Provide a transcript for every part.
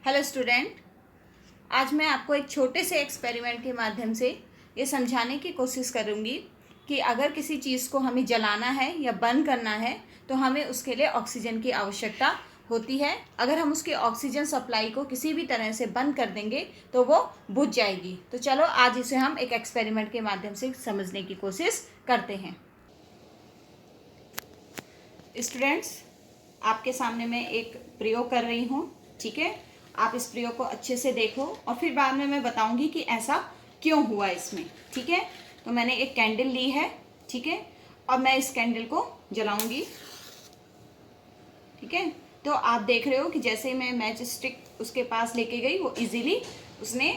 Hello student, आज मैं आपको एक छोटे से एक्सपेरिमेंट के माध्यम से ये समझाने की कोशिश करूँगी कि अगर किसी चीज़ को हमें जलाना है या बंद करना है तो हमें उसके लिए ऑक्सीजन की आवश्यकता होती है। अगर हम उसकी ऑक्सीजन सप्लाई को किसी भी तरह से बंद कर देंगे तो वो बुझ जाएगी। तो चलो आज इसे हम एक एक्सपेरिमेंट के माध्यम से समझने की कोशिश करते हैं। स्टूडेंट्स, आपके सामने मैं एक प्रयोग कर रही हूँ, ठीक है। आप इस प्रयोग को अच्छे से देखो और फिर बाद में मैं बताऊंगी कि ऐसा क्यों हुआ इसमें, ठीक है। तो मैंने एक कैंडल ली है, ठीक है, और मैं इस कैंडल को जलाऊंगी, ठीक है। तो आप देख रहे हो कि जैसे ही मैं मैच स्टिक उसके पास लेके गई वो इजीली उसने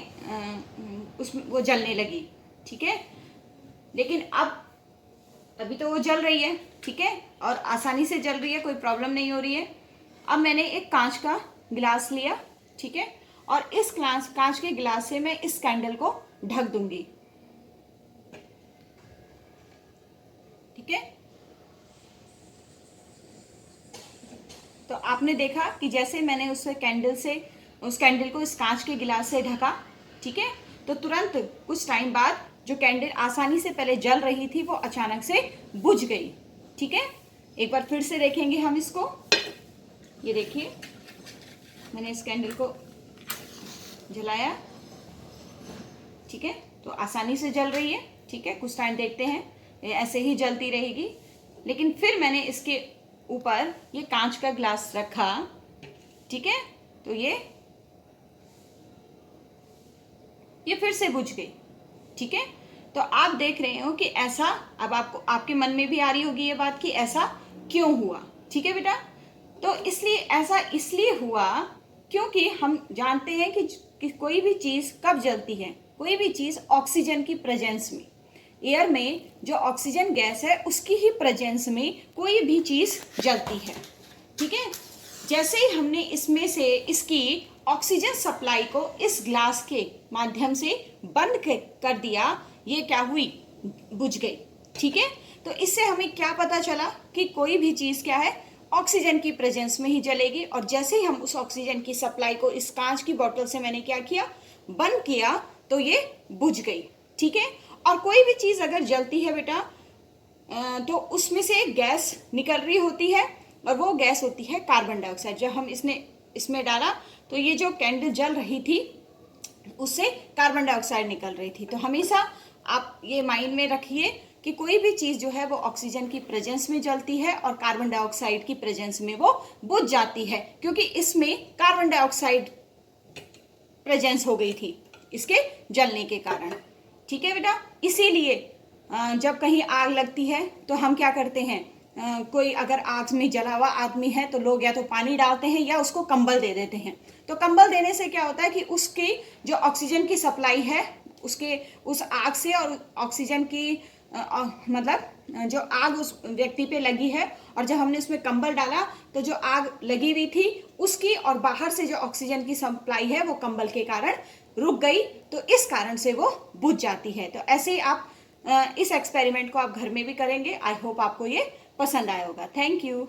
वो जलने लगी, ठीक है। लेकिन अभी तो वो जल रही है, ठीक है, और आसानी से जल रही है, कोई प्रॉब्लम नहीं हो रही है। अब मैंने एक कांच का गिलास लिया, ठीक है, और इस कांच के गिलास से मैं इस कैंडल को ढक दूंगी, ठीक है। तो आपने देखा कि जैसे मैंने उस कैंडल को इस कांच के गिलास से ढका, ठीक है, तो तुरंत कुछ टाइम बाद जो कैंडल आसानी से पहले जल रही थी वो अचानक से बुझ गई, ठीक है। एक बार फिर से देखेंगे हम इसको। ये देखिए, मैंने इस कैंडल को जलाया, ठीक है, तो आसानी से जल रही है, ठीक है। कुछ टाइम देखते हैं, ये ऐसे ही जलती रहेगी। लेकिन फिर मैंने इसके ऊपर ये कांच का ग्लास रखा, ठीक है, तो ये फिर से बुझ गई, ठीक है। तो आप देख रहे हो कि ऐसा, अब आपको आपके मन में भी आ रही होगी ये बात कि ऐसा क्यों हुआ, ठीक है बेटा। तो ऐसा इसलिए हुआ क्योंकि हम जानते हैं कि कोई भी चीज कब जलती है, कोई भी चीज ऑक्सीजन की प्रेजेंस में, एयर में जो ऑक्सीजन गैस है उसकी ही प्रेजेंस में कोई भी चीज जलती है, ठीक है। जैसे ही हमने इसमें से इसकी ऑक्सीजन सप्लाई को इस ग्लास के माध्यम से बंद कर दिया, ये क्या हुई, बुझ गई, ठीक है। तो इससे हमें क्या पता चला कि कोई भी चीज क्या है, ऑक्सीजन की प्रेजेंस में ही जलेगी। और जैसे ही हम उस ऑक्सीजन की सप्लाई को इस कांच की बोतल से मैंने क्या किया, बंद किया, तो ये बुझ गई, ठीक है। और कोई भी चीज अगर जलती है बेटा तो उसमें से गैस निकल रही होती है और वो गैस होती है कार्बन डाइऑक्साइड। जब हम इसमें डाला तो ये जो कैंडल जल रही थी उससे कार्बन डाइऑक्साइड निकल रही थी। तो हमेशा आप ये माइंड में रखिए कि कोई भी चीज जो है वो ऑक्सीजन की प्रेजेंस में जलती है और कार्बन डाइऑक्साइड की प्रेजेंस में वो बुझ जाती है, क्योंकि इसमें कार्बन डाइऑक्साइड प्रेजेंस हो गई थी इसके जलने के कारण, ठीक है बेटा। इसीलिए जब कहीं आग लगती है तो हम क्या करते हैं, कोई अगर आग में जला हुआ आदमी है तो लोग या तो पानी डालते हैं या उसको कंबल दे देते हैं। तो कंबल देने से क्या होता है कि उसकी जो ऑक्सीजन की सप्लाई है उसके उस आग से, और ऑक्सीजन की मतलब जो आग उस व्यक्ति पे लगी है, और जब हमने उसमें कंबल डाला तो जो आग लगी हुई थी उसकी और बाहर से जो ऑक्सीजन की सप्लाई है वो कंबल के कारण रुक गई, तो इस कारण से वो बुझ जाती है। तो ऐसे ही आप इस एक्सपेरिमेंट को आप घर में भी करेंगे। आई होप आपको ये पसंद आया होगा। Thank you.